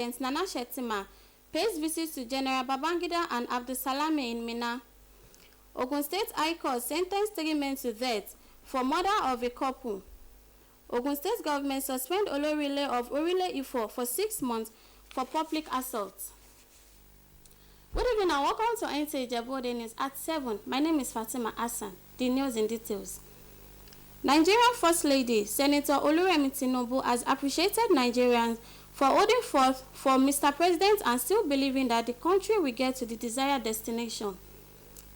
Nana Shetima pays visits to General Babangida and Abdusalami in Minna. Ogun State High Court sentenced 3 men to death for murder of a couple. Ogun State government suspend Olorile of Orile Ifo for 6 months for public assault. Good evening and welcome to Nta Ijebu Ode News at 7. My name is Fatima Hassan. The news in details. Nigerian First Lady Senator Oluremi Tinubu has appreciated Nigerians for holding forth for Mr. President and still believing that the country will get to the desired destination.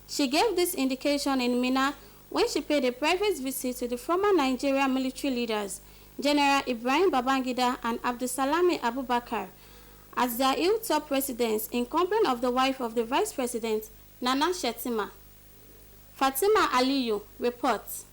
She gave this indication in Minna when she paid a private visit to the former Nigerian military leaders, General Ibrahim Babangida and Abdusalami Abubakar, as their hilltop residence in company of the wife of the Vice President, Nana Shetima. Fatima Aliyu reports.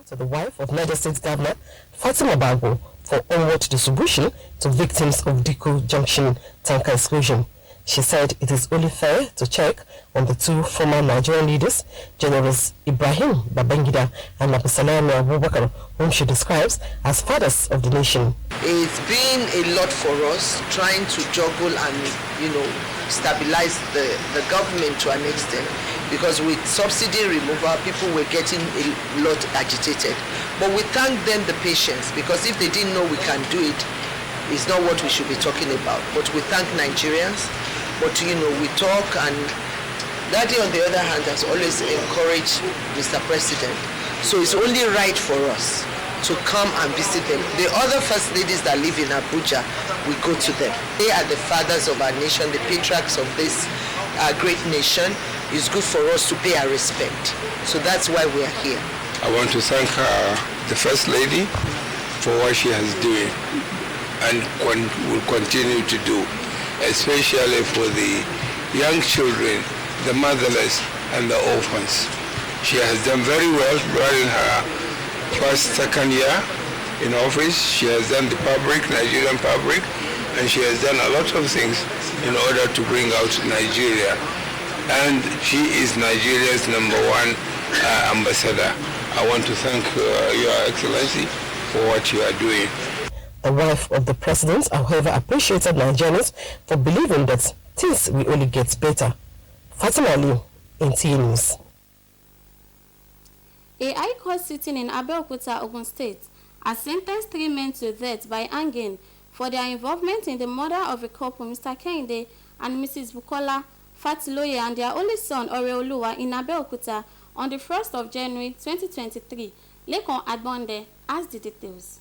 To the wife of Niger State Governor Fatima Bago for onward distribution to victims of Diko Junction tanker explosion. She said it is only fair to check on the 2 former Nigerian leaders, Generals Ibrahim Babangida and Abdusalami Abubakar, whom she describes as fathers of the nation. It's been a lot for us trying to juggle and, stabilize the government to an extent, because with subsidy removal, people were getting a lot agitated. But we thank them the patience, because if they didn't know we can do it, it's not what we should be talking about. But we thank Nigerians. But we talk, and Daddy on the other hand has always encouraged Mr. President. So it's only right for us to come and visit them. The other first ladies that live in Abuja, we go to them. They are the fathers of our nation, the patriarchs of this great nation. It's good for us to pay our respect. So that's why we are here. I want to thank the First Lady for what she has doing and will continue to do, especially for the young children, the motherless and the orphans. She has done very well during her second year in office. She has done the Nigerian public, and she has done a lot of things in order to bring out Nigeria. And she is Nigeria's #1 ambassador. I want to thank Your Excellency for what you are doing. The wife of the president, however, appreciated Nigerians for believing that things will only get better. Fatima Ali, Nta News. A high court sitting in Abeokuta, Ogun State, has sentenced 3 men to death by hanging for their involvement in the murder of a couple, Mr. Kehinde and Mrs. Bukola Fatiloye, and their only son, Oreoluwa, in Abeokuta on the 1st of January 2023. Lekon Adbonde has the details.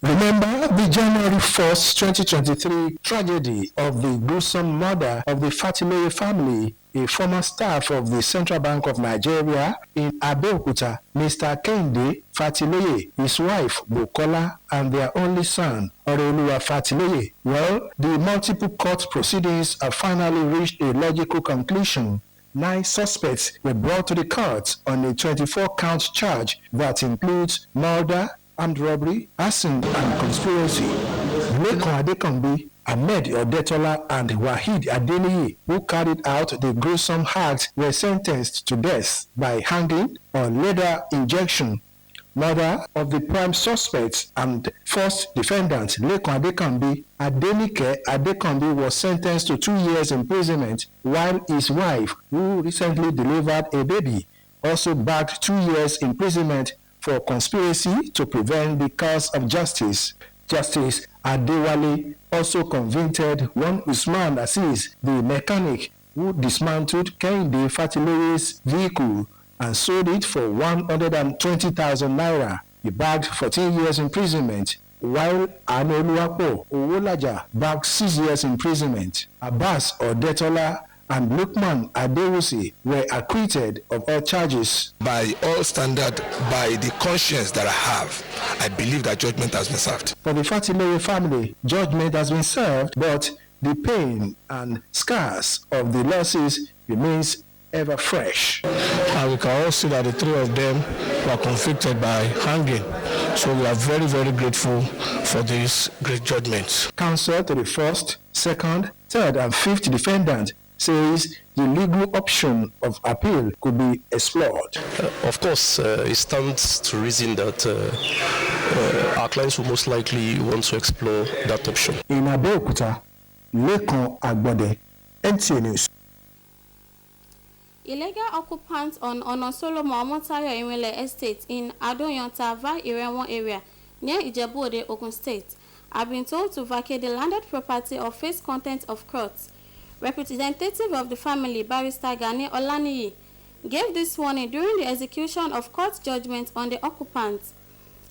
Remember the January 1st, 2023 tragedy of the gruesome murder of the Fatiloye family, a former staff of the Central Bank of Nigeria in Abeokuta, Mr. Kehinde Fatiloye, his wife Bukola, and their only son, Oreoluwa Fatiloye. Well, the multiple court proceedings have finally reached a logical conclusion. 9 suspects were brought to the court on a 24-count charge that includes murder, armed robbery, arson, and conspiracy. Lekon Adekambi, Ahmed Odetola, and Wahid Adeniyi, who carried out the gruesome act, were sentenced to death by hanging or leather injection. Murder of the prime suspects and first defendant, Lekon Adekambi, Adenike Adekambi, was sentenced to 2 years imprisonment, while his wife, who recently delivered a baby, also bagged 2 years imprisonment for conspiracy to prevent the cause of justice. Justice Adewale also convicted one Usman Aziz, the mechanic who dismantled Kehinde Fatiloye's vehicle and sold it for 120,000 naira. He bagged 14 years imprisonment, while Anoluwapo Owolaja bagged 6 years imprisonment. Abbas Odetola and Lukman Adewusi were acquitted of all charges. By all standard, by the conscience that I have, I believe that judgment has been served. For the Fatiloye family, judgment has been served, but the pain and scars of the losses remains ever fresh. And we can all see that the 3 of them were convicted by hanging. So we are very, very grateful for this great judgment. Counsel to the 1st, 2nd, 3rd, and 5th defendant says the legal option of appeal could be explored. Of course, it stands to reason that our clients will most likely want to explore that option. In Abeokuta, Lekan Agbode, NTA News. Illegal occupants on Onosolomo Omotayo Irinle Estate in Adoyanta Vi Irenwon area near Ijebu Ode, Ogun State have been told to vacate the landed property or face contempt of court. Representative of the family, Barrister Gani Olaniyi, gave this warning during the execution of court judgment on the occupants.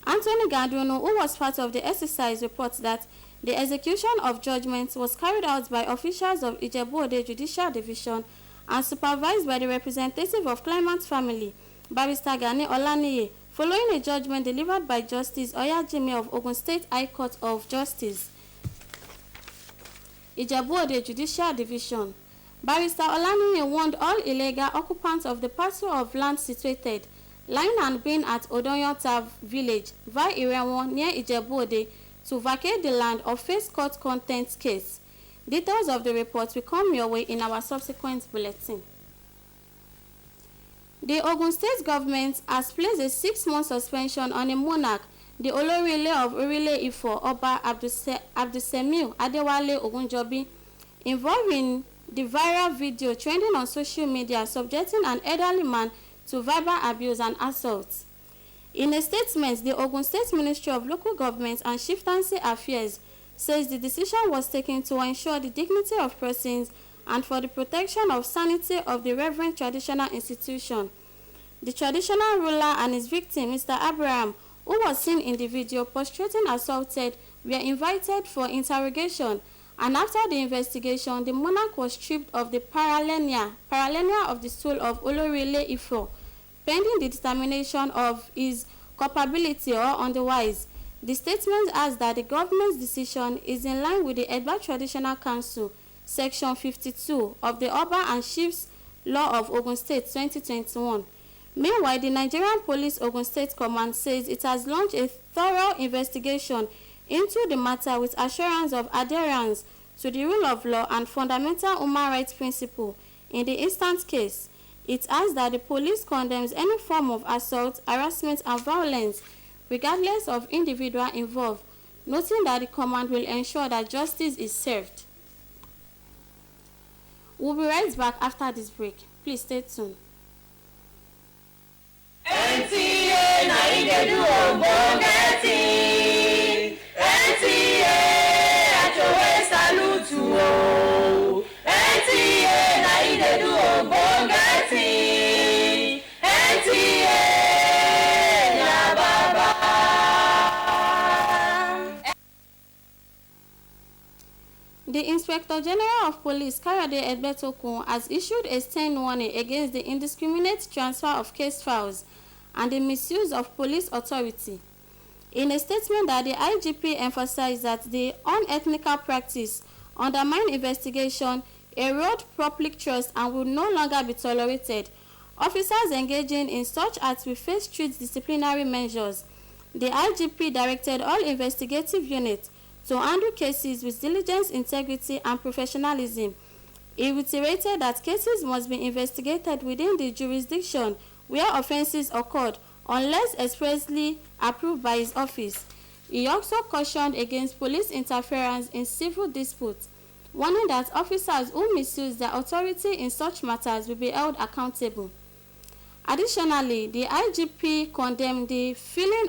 Anthony Gadunu, who was part of the exercise, reports that the execution of judgment was carried out by officials of Ijebu Ode Judicial Division and supervised by the representative of claimant's family, Barrister Gani Olaniyi, following a judgment delivered by Justice Oyajimi of Ogun State High Court of Justice, Ijebu Ode Judicial Division. Barrister Olaniyi warned all illegal occupants of the parcel of land situated, lying and being at Odoyota village, Vi Irenwon near Ijebu Ode, to vacate the land or face court contempt case. Details of the report will come your way in our subsequent bulletin. The Ogun State government has placed a 6-month suspension on a monarch, the Olorile of Orile Ifo, Oba Abdusemiu Adewale Ogunjobi, involving the viral video trending on social media subjecting an elderly man to verbal abuse and assault. In a statement, the Ogun State Ministry of Local Government and Chieftaincy Affairs says the decision was taken to ensure the dignity of persons and for the protection of sanity of the reverend traditional institution. The traditional ruler and his victim, Mr. Abraham, who was seen in the video prostrating assaulted, were invited for interrogation, and after the investigation, the monarch was stripped of the paralenia of the soul of Olorile Ifo, pending the determination of his culpability or otherwise. The statement adds that the government's decision is in line with the Edba Traditional Council, Section 52 of the Oba and Chiefs Law of Ogun State 2021. Meanwhile, the Nigerian Police Ogun State Command says it has launched a thorough investigation into the matter with assurance of adherence to the rule of law and fundamental human rights principle. In the instant case, it adds that the police condemns any form of assault, harassment, and violence, regardless of individual involved, noting that the command will ensure that justice is served. We'll be right back after this break. Please stay tuned. Nta Ijebu Ode. Nta Achowe salutu o. Nta Ijebu Ode. Nta ya baba. The Inspector General of Police, Kayode Egbetokun, has issued a stern warning against the indiscriminate transfer of case files and the misuse of police authority. In a statement that the IGP emphasized that the unethical practice undermine investigation, erode public trust, and will no longer be tolerated. Officers engaging in such acts will face strict disciplinary measures. The IGP directed all investigative units to handle cases with diligence, integrity, and professionalism. He reiterated that cases must be investigated within the jurisdiction where offences occurred, unless expressly approved by his office. He also cautioned against police interference in civil disputes, warning that officers who misuse their authority in such matters will be held accountable. Additionally, the IGP condemned the filing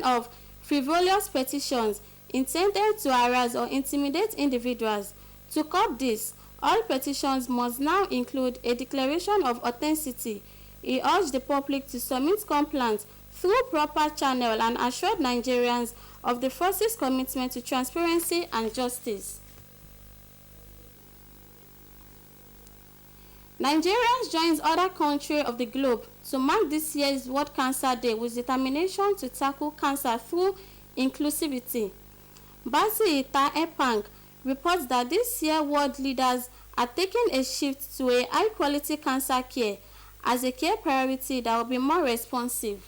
of frivolous petitions intended to harass or intimidate individuals. To curb this, all petitions must now include a declaration of authenticity. He urged the public to submit complaints through proper channel and assured Nigerians of the force's commitment to transparency and justice. Nigerians joins other countries of the globe to mark this year's World Cancer Day with determination to tackle cancer through inclusivity. Basi Ita Epang reports that this year world leaders are taking a shift to a high-quality cancer care as a care priority that will be more responsive.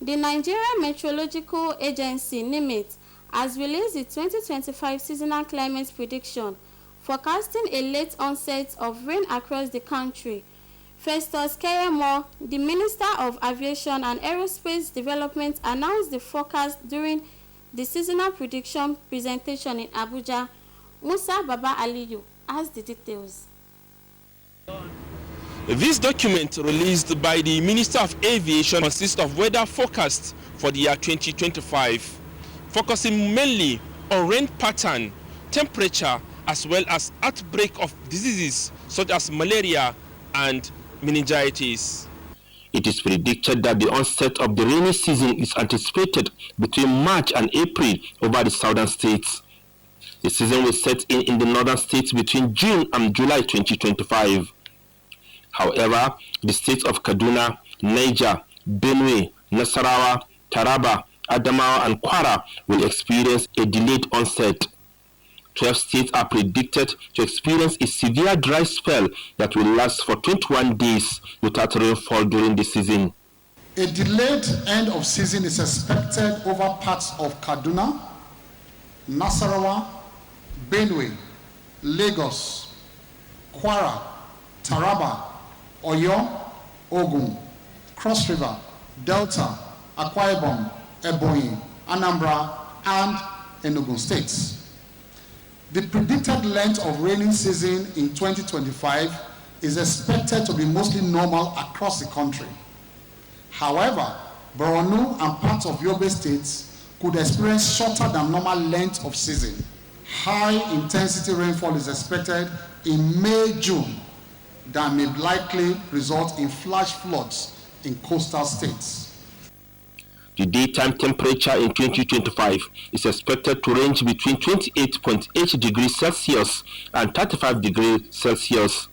The Nigerian Meteorological Agency, NIMET, has released the 2025 seasonal climate prediction, forecasting a late onset of rain across the country. Festus Keyamo, the Minister of Aviation and Aerospace Development, announced the forecast during the seasonal prediction presentation in Abuja. Musa Baba Aliyu has the details. This document released by the Minister of Aviation consists of weather forecasts for the year 2025, focusing mainly on rain pattern, temperature, as well as outbreak of diseases such as malaria and meningitis. It is predicted that the onset of the rainy season is anticipated between March and April over the southern states. The season will set in the northern states between June and July 2025. However, the states of Kaduna, Niger, Benue, Nasarawa, Taraba, Adamawa, and Kwara will experience a delayed onset. 12 states are predicted to experience a severe dry spell that will last for 21 days without rainfall during the season. A delayed end of season is expected over parts of Kaduna, Nasarawa, Benue, Lagos, Kwara, Taraba, Oyo, Ogun, Cross River, Delta, Akwa Ibom, Ebonyi, Anambra, and Enugu states. The predicted length of rainy season in 2025 is expected to be mostly normal across the country. However, Borno and parts of Yobe states could experience shorter than normal length of season. High intensity rainfall is expected in May-June that may likely result in flash floods in coastal states. The daytime temperature in 2025 is expected to range between 28.8 degrees Celsius and 35 degrees Celsius.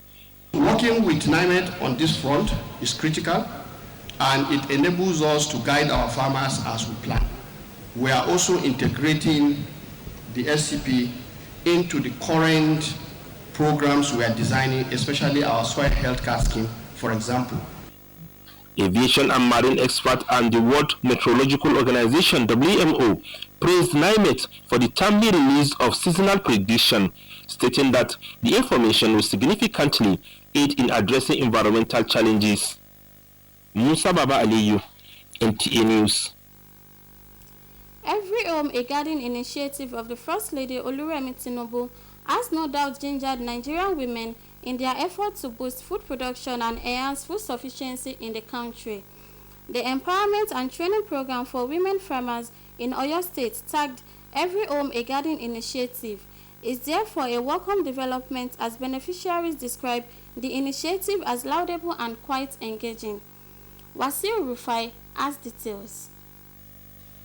Working with NIMET on this front is critical, and it enables us to guide our farmers as we plan. We are also integrating the SCP into the current programs we are designing, especially our soil health care scheme, for example. Aviation and marine expert and the World Meteorological Organization (WMO) praised NIMET for the timely release of seasonal prediction, stating that the information will significantly aid in addressing environmental challenges. Musa Baba Aliyu, NTA News. Every Home a Garden initiative of the First Lady Oluremi Tinubu has no doubt gingered Nigerian women in their effort to boost food production and enhance food sufficiency in the country. The empowerment and training program for women farmers in Oyo State, tagged Every Home a Garden initiative, is therefore a welcome development, as beneficiaries describe the initiative as laudable and quite engaging. Wasiu Rufai has details.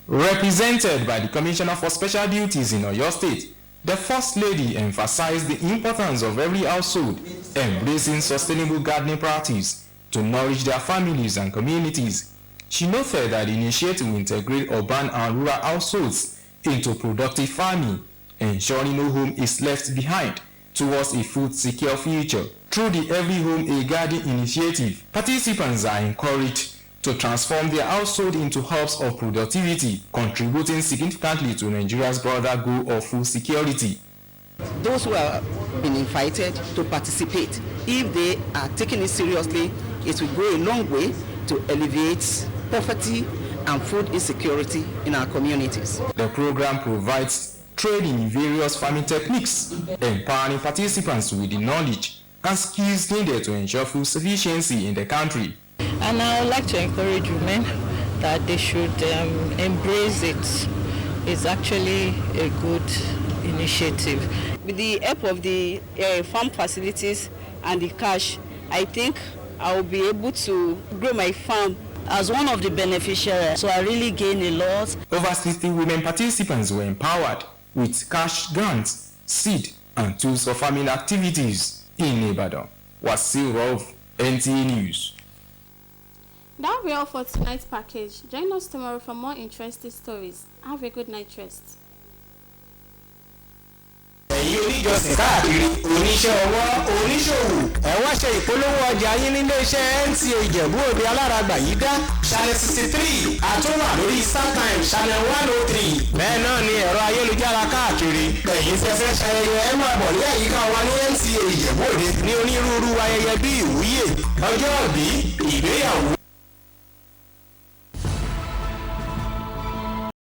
Represented by the Commissioner for Special Duties in Oyo State, the First Lady emphasized the importance of every household embracing sustainable gardening practice to nourish their families and communities. She noted that the initiative will integrate urban and rural households into productive farming, ensuring no home is left behind towards a food-secure future. Through the Every Home a Garden initiative, participants are encouraged to transform their household into hubs of productivity, contributing significantly to Nigeria's broader goal of food security. Those who have been invited to participate, if they are taking it seriously, it will go a long way to alleviate poverty and food insecurity in our communities. The program provides training in various farming techniques, empowering participants with the knowledge and skills needed to ensure food sufficiency in the country. And I would like to encourage women that they should embrace it. It's actually a good initiative. With the help of the farm facilities and the cash, I think I will be able to grow my farm as one of the beneficiaries. So I really gain a lot. Over 60 women participants were empowered with cash grants, seed, and tools for farming activities in Ibadan. Wasiu Ruf, NTA News. That will be all for tonight's package. Join us tomorrow for more interesting stories. Have a good night rest. ẹ̀yin oníjọsìn káàkiri oníṣẹ́ ọwọ́ oníṣòwò ẹ wá ṣe ìpolówó ọjà yín nílé iṣẹ́ NTA Ìjẹ̀bú Òde alárágbà yìí dá channel 63 àtúnwà lórí StarTimes channel 103 bẹ́ẹ̀ náà ni ẹ̀rọ ayélujára káàkiri ẹ̀yin fẹ́fẹ́ ṣayẹyẹ ẹ máa bọ̀ ní àyíká wa ní NTA Ìjẹ̀bú Òde ní onírúurú ayẹyẹ bíi ìwúyè ọjọ́ ìbí ìgbéyàwó